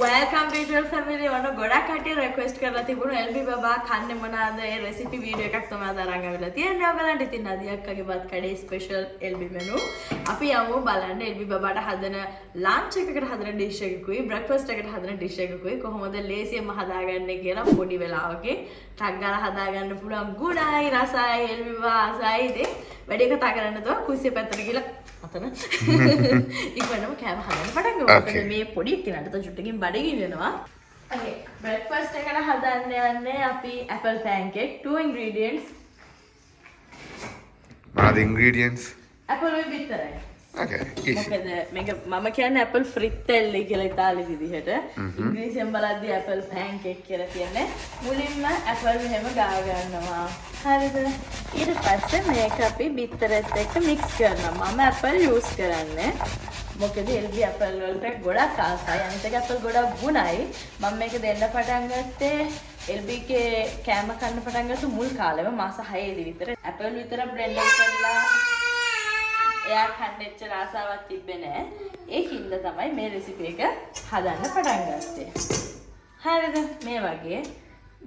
Welcome visual family. ඔන්න ගොඩක් කට්ටිය request කරලා තිබුණා LB බබා කන්නේ මොනවාද ඒ recipe video එකක් තමයි අද අරන් ආවිලා තියෙන්නේ. ඔයගලන්ට ඉතින් අදියක්කගේ බත් කඩේ special LB menu. අපි යමු බලන්න LB බබාට හදන lunch එකකට හදන dish එකකුයි breakfast එකට හදන dish එකකුයි කොහොමද ලේසියෙන්ම හදාගන්නේ කියලා පොඩි වෙලාවකේ ටක් ගාලා හදාගන්න පුළුවන් ගුණයි රසයි LB බබා ආසයි ඉතින් වැඩි කතා කරන්න තෝ කුස්සිය පැත්තට ගිහලා අතන ඉක්මනටම කෑම හදන්න පටන් ගමු. මොකද මේ පොඩි එක්කෙනාට තව චුට්ටකින් බඩගිනි වෙනවා. Okay, breakfast එකට හදන්න යන්නේ අපි apple pancake. 2 ingredients. මොනවද ingredients? apple එක විතරයි. Okay, easy. මොකද මේක මම කියන්නේ apple frittelli කියලා ඉතාලි විදිහට. ඉංග්‍රීසියෙන් බලද්දී apple pancake කියලා කියන්නේ. මුලින්ම apple මෙහෙම ගා ගන්නවා. හරිද? ඊට පස්සේ මේක අපි බිත්තරෙත් එක්ක mix කරනවා. මම apple use කරන්නේ. මොකද LB apple වලට ගොඩක් ආසයි. අනිත් එක apple ගොඩක් ගුණයි. මම මේක දෙන්න පටන් ගත්තේ LB ගේ කෑම කන්න පටන් ගත්ත මුල් කාලෙම මාස 6 දී විතර apple විතර blend කරලා එයා කන්නේච්ච රසාවක් තිබ්බේ නෑ. ඒ හින්දා තමයි මේ රෙසිපි එක හදන්න පටන් ගත්තේ. හරිද? මේ වගේ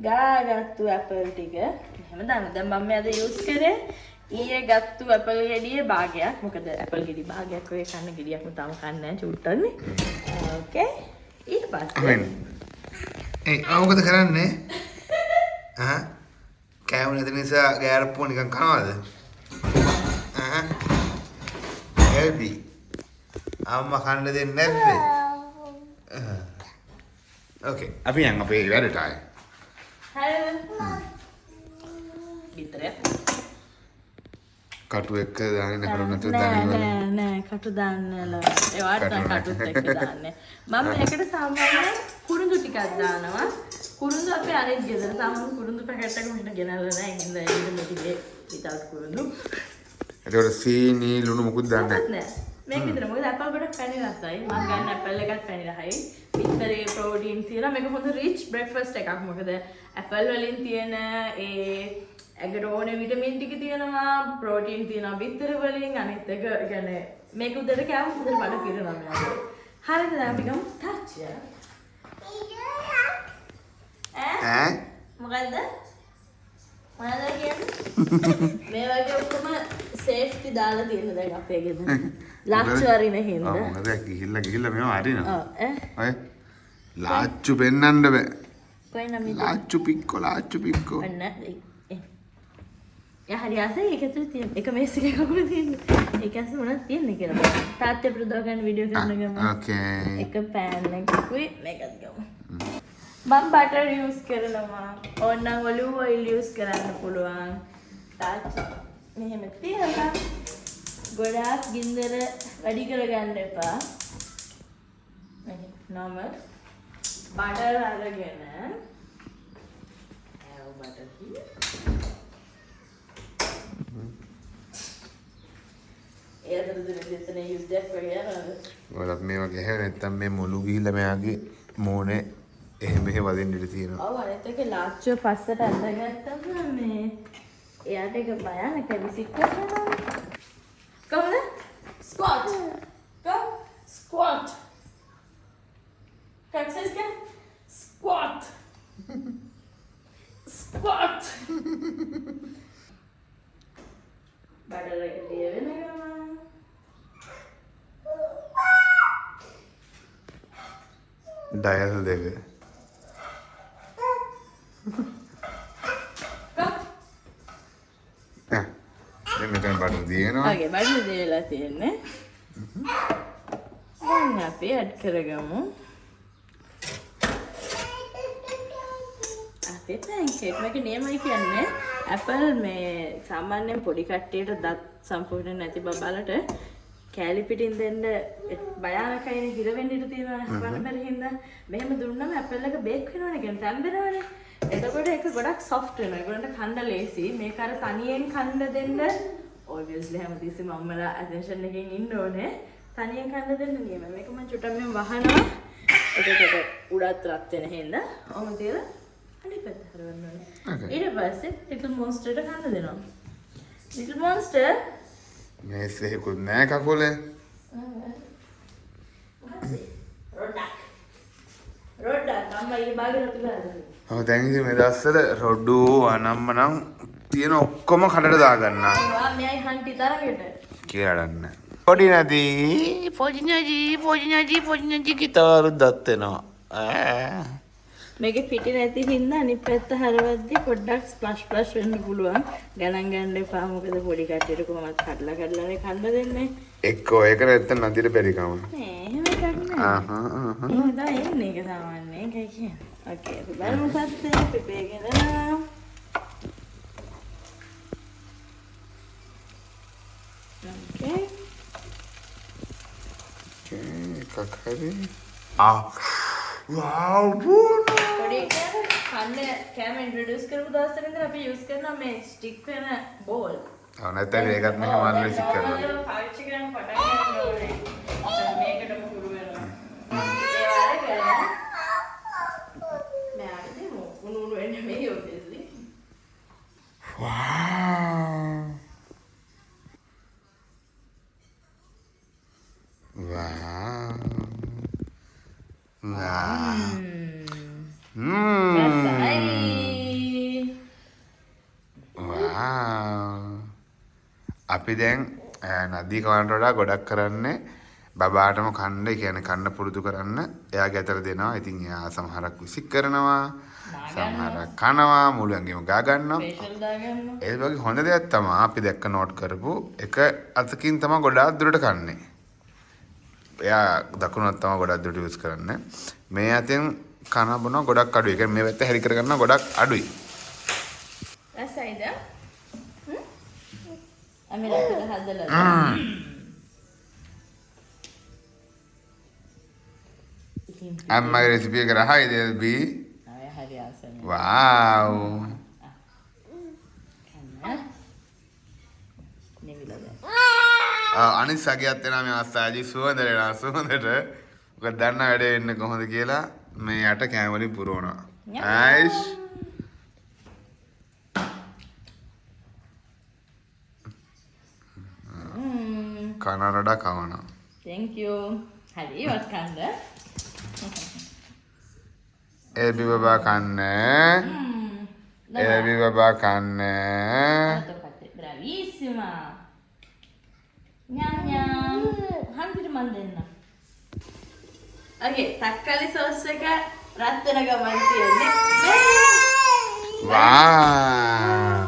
ගාගත්තු apple ටික එහෙම දාන්න. දැන් මම අද use කරේ ඊයේ ගත්තු apple ගෙඩියේ භාගයක්. මොකද apple ගෙඩි භාගයක් ඔය කන්න ගෙඩියක්ම තාම කන්නේ නෑ චුට්ටන්නේ. ඕකේ. ඊට පස්සේ මොකද කරන්නේ? කෑම නැති නිසා ගෑරප්පුව නිකන් කනවද? LB අම්මා කන්න දෙන්නේ නැද්ද? ඕකේ අපි යන් අපේ වැඩට ආයේ. හරිද? විතරයි. කටු එක්ක දාන්නේ නැකරොත් නැතුව දාන්නේ. නෑ කටු දාන්නේ නෑ. ඒ වාට කටුත් එක්ක දාන්නේ. මම මේකට සාමාන්‍යයෙන් කුරුඳු ටිකක් දානවා. කුරුඳු අපි අනිත් ගෙදර සාමාන්‍ය කුරුඳු පැකට් එකක් මෙහෙට ගෙනල්ලා නෑ. ඉතින් මේක විතර කුරුඳු. ඒකට සීනි ලුණු මොකුත් දාන්නේ නෑ. මේක විතර මොකද අප්පල් ගොඩක් පැණි රසයි. මම ගන්න ඇපල් එකත් පැණි රසයි. විතරේ ප්‍රෝටීන් තියෙනවා. මේක හොඳ රිච් බ්‍රෙක්ෆාස්ට් එකක්. මොකද ඇපල් වලින් තියෙන ඒ ඇඟට ඕනේ විටමින් ටික තියෙනවා, ප්‍රෝටීන් තියෙනවා විතර වලින්. අනිත් එක කියන්නේ මේක උදේට කෑම උදේට බඩ පිරෙනවා මෙයාට. හරිද? දැන් අපි ගමු ටච්. ඈ? මොකද්ද? මොනවද කියන්නේ? මේ වගේ ඔක්කොම සේෆ්ටි දාලා තියෙන දැන් අපේ ගෙදර. ලාච්චු අරින හින්දා. මොකද ගිහිල්ලා මේව අරිනවා. ඔය ලාච්චු පෙන්නන්න බෑ. කොයිනම් ලාච්චු පික්කෝ අන්න එයා හරි ආසයි ඒක ඇතුලේ තියෙන එක මේස් එකේ කකුල තියෙන්නේ. ඒක ඇස්සේ මොනවද තියෙන්නේ කියලා. තාත්තේ අපිට දව ගන්න වීඩියෝ කරන ගමන්. ඕකේ. එක පෑන් එකකුයි මේකත් ගමු. මම බටර් යූස් කරනවා. ඕනනම් ඔලිව් ඔයිල් යූස් කරන්න පුළුවන්. තාත්තා මෙහෙම තියලා ගොඩාක් ගින්දර වැඩි කරගන්න එපා. normal butter අරගෙන butter here. එතන යුද්ධයක් වගේ යනවා. ඔයාලත් මේ වගේ හැව නැත්තම් මේ මොළු ගිහිල්ලා මෙයාගේ මෝනේ එහෙම වදින්න ඉඩ තියෙනවා. ඔව් අනිත් එක ලාච්චුව පස්සට අඳගත්තම මේ එයාට එක භයානක විසික් කරනවා. කොහොමද? ස්ක්වොට්. Come squat. Exercise क्या? Squat. Squat. Butter එක දියවෙනවා. ඩයල් දෙක. දැන් මෙතන බටර් දිනනවා. ඔකේ බටර් දියලා තියෙන්නේ. දැන් අපි ඇඩ් කරගමු. අපේ පැන්කේක් මේක නියමයි කියන්නේ ඇපල් මේ සාමාන්‍යයෙන් පොඩි කට්ටියට දත් සම්පූර්ණ නැති බබාලට කෑලි පිටින් දෙන්න භයානකයිනේ හිර වෙන්න ඉඩ තියෙනවානේ බලන්න බැරි හින්දා මෙහෙම දුන්නම ඇපල් එක බේක් වෙනවනේ කියන්නේ තැම්බෙනවනේ එතකොට ඒක ගොඩක් සොෆ්ට් වෙනවා ඒගොල්ලන්ට කන්න ලේසි මේක අර තනියෙන් කන්න දෙන්න obviously හැමතිස්සෙම අම්මලා attention එකකින් ඉන්න ඕනේ තනියෙන් කන්න දෙන්න නියමයි මේක මම චුට්ටක් මෙහෙම වහනවා එතකොට උඩත් රත් වෙන හින්දා ඔහොම තියලා අනිත් පැත්ත හරවන්න ඕනේ ඊට පස්සේ ලිටල් මොන්ස්ටර්ට කන්න දෙනවා ලිටල් මොන්ස්ටර් මේස් එකකුත් නෑ කකුලේ රොඩක් අම්මා ඊ බාගෙට අපි ගාලා. ඔව් දැන් ඉතින් මේ දවස්වල රොඩු අනම්මනම් තියෙන ඔක්කොම කඩට දාගන්නා. වා මෙයයි හන්ටි තරගෙට. කියලා දන්නේ. පොඩි නදී කිතාරු දත් වෙනවා. මේකේ පිටි නැති හින්දා අනිත් පැත්ත හරවද්දි පොඩ්ඩක් ස්ප්ලෂ් වෙන්න පුළුවන්. ගණන් ගන්න එපා මොකද පොඩි කට්ටියට කොහොමද කඩලානේ කන්න දෙන්නේ. එක්කෝ ඒක නැත්තම් නදීට බැරි කම. නෑ එහෙම එකක් නෑ. එහෙම තමයි එන්නේ ඒක සාමාන්‍යයෙන් ඒකයි කියන්නේ. ඕකේ අපි බලමු පස්සේ පිපේගෙන. ඕකේ. එකක් හරි. Wow, Bruno! පොඩි කන්නේ කැම ඉන්ට්‍රොඩියුස් කරපු දවසට ඉඳන් අපි යූස් කරනවා මේ ස්ටික් වෙන බෝල්. ඔව් නැත්නම් ඒකත් මෙහෙම අල්ලලා සික් කරනවා. පාවිච්චි කරන පටන් ගන්න ඕනේ. මේකටම පුරු වෙනවා. ඒ වගේ කරලා මම ආදී මොකුණු වෙන්නේ මේ ඔබ්වියස්ලි. Wow! Wow! අපි දැන් නදී කවන්ට වඩා ගොඩක් කරන්නේ බබාටම කන්න, කියන්නේ කන්න පුරුදු කරන්න. එයාගේ අතර දෙනවා. ඉතින් එයා සමහරක් විසික් කරනවා, සමහරක් කනවා, මුලංගෙම ගා ගන්නවා. ස්පෙෂල් දාගන්නවා. ඒ වගේ හොඳ දෙයක් තමයි අපි දැක්ක නෝට් කරපු එක අතකින් තමයි ගොඩාක් දුරට කන්නේ. එයා දකුණත් තමයි ගොඩක් දුරට යූස් කරන්නේ. මේ අතෙන් කන බොන ගොඩක් අඩුයි. ඒ කියන්නේ මේ පැත්ත හැරි කරගන්න ගොඩක් අඩුයි. ඇසයිද? අපි රටට හදලා. අම්මගේ රෙසිපි එක රහයිද බී? ආය හරි ආසන්න. wow. අනිත් සගයත් වෙනා මේ අස්සාජි සුවඳ වෙනවා සුවඳට. ඔක දන්න වැඩේ වෙන්නේ කොහොමද කියලා මේ යට කැම වලින් පුරවනවා. ආයිෂ් කනරඩ කවනවා. thank you. හරි වත් කන්න. එබි බබා කන්නේ. එබි බබා කන්නේ. bravissima. Nyam nyam. හන්දිට මන් දෙන්න. Okay, තක්කාලි සෝස් එක රත් වෙන ගමන් තියෙන්නේ. වාව්.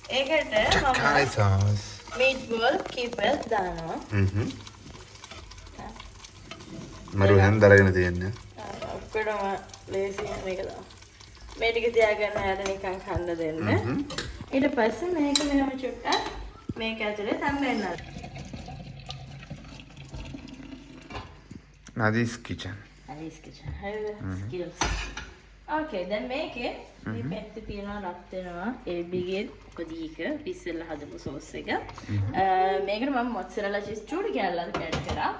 ඒකට තක්කාලි සෝස්. meatball කීපයක් දානවා. මරු හැන්දරගෙන තියෙන්නේ. ඔක්කොටම ලේසි මේක දාන්න. මේ ටික තියාගන්න යාට නිකන් කන්න දෙන්න. ඊට පස්සේ මේක මෙහෙම චුට්ටක් මේක ඇතුලේ තම්බෙන්න. Nadi's kitchen. Nadi's kitchen. හරිද? skills. Okay, දැන් මේකේ මේ පැත්තේ තියෙනවා රත් වෙනවා ඒබිගේ කොදීක ඉස්සෙල්ලා හදපු සෝස් එක. මේකට මම මොට්සරෙලා චීස් චූටි කෑල්ලක් ඇඩ් කරා.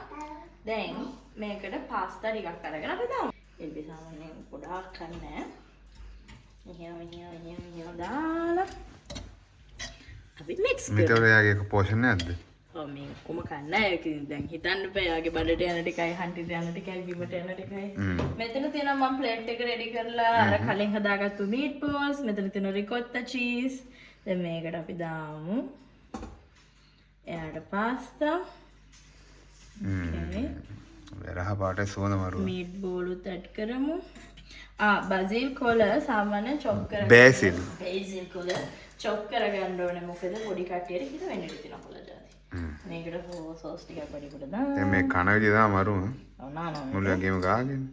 දැන් මේකට පාස්තා ටිකක් අරගෙන අපි දාමු. ඒබි සාමාන්‍යයෙන් ගොඩාක් කන්නේ නැහැ. දාලා අපි මික්ස් කරමු. මෙතන යාගේ පෝෂන් නැද්ද? ඔව් මේ කොම කන්නේ ඒක දැන් හිතන්න බෑ යාගේ බඩට යන ටිකයි හන්ටිට යන ටිකයි බිමට යන ටිකයි. මෙතන තියෙනවා මම ප්ලේට් එක රෙඩි කරලා අර කලින් හදාගත්තු මීට් බෝල්ස්. මෙතන තියෙනවා රිකොට්ටා චීස්. දැන් මේකට අපි දාමු. එයාට පාස්තා. Okay. රහ පාට සුවඳ මරුව. මීට් බෝලුත් ඇඩ් කරමු. බසිල් කොල සාමාන්‍ය චොප් කරගන්න. බේසිල් කොල චොප් කරගන්න ඕනේ මොකද පොඩි කට්ටියට හිත වෙන්න ඉතින කොල දාලා. මේකට සෝස් ටිකක් වැඩි කොට දාන්න. දැන් මේ කන විදිහ තමයි මරුව. ඔව් නා මුලගේම ගාගෙන.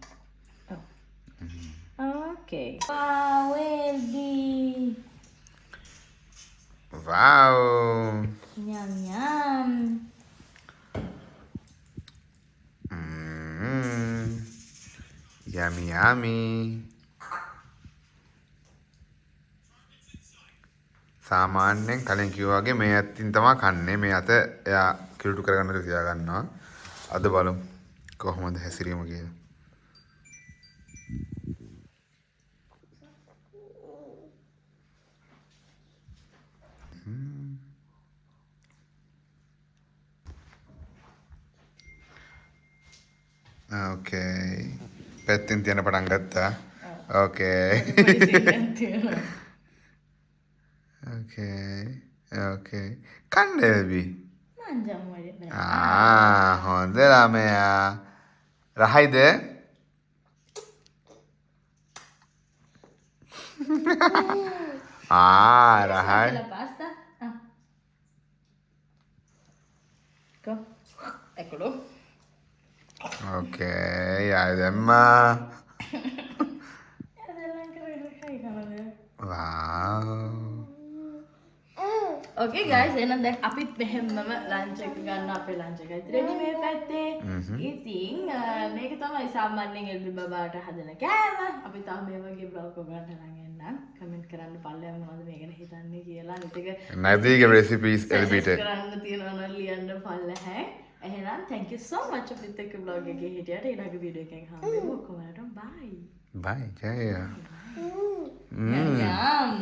Okay. Wow, Elby. Wow. Yum yum. Yummy yummy. සාමාන්‍යයෙන් කලින් කිව්වා වගේ මේ අතින් තමයි කන්නේ. මේ අත එයා කිලුටු කරගන්නට තියා ගන්නවා. අද බලමු කොහොමද හැසිරීම කියලා. Okay. පැත්තින් තියන පටන් ගත්තා. ඕකේ. ඕකේ. ඕකේ. කන්න එල්බි. හොඳ ළමයා. රහයිද? රහයි. ඕකේ. යාය දැම්මා. ඕකේ ගයිස් එහෙනම් දැන් අපිත් මෙහෙම්මම ලන්ච් එක ගන්න අපේ ලන්ච් එක ඉතින් මේ පැත්තේ ඉතින් මේක තමයි සාමාන්‍යයෙන් එල්බි බබාට හදන කෑම අපි තාම මේ වගේ බ්ලොග් ඔයගලන්ට අරන් එන්නම් කමෙන්ට් කරන්න පල්ලෙන් මොනවද මේක ගැන හිතන්නේ කියලා අනිත් එක නදීගේ රෙසිපීස් එල්බිට කරන්න තියෙනවා නම් ලියන්න පල්ලෙහා එහෙනම් thank you so much අපිත් එක්ක බ්ලොග් එකේ හිටියට ඊළඟ වීඩියෝ එකකින් හම්බෙමු ඔක්කොමලට bye bye ජය Yum.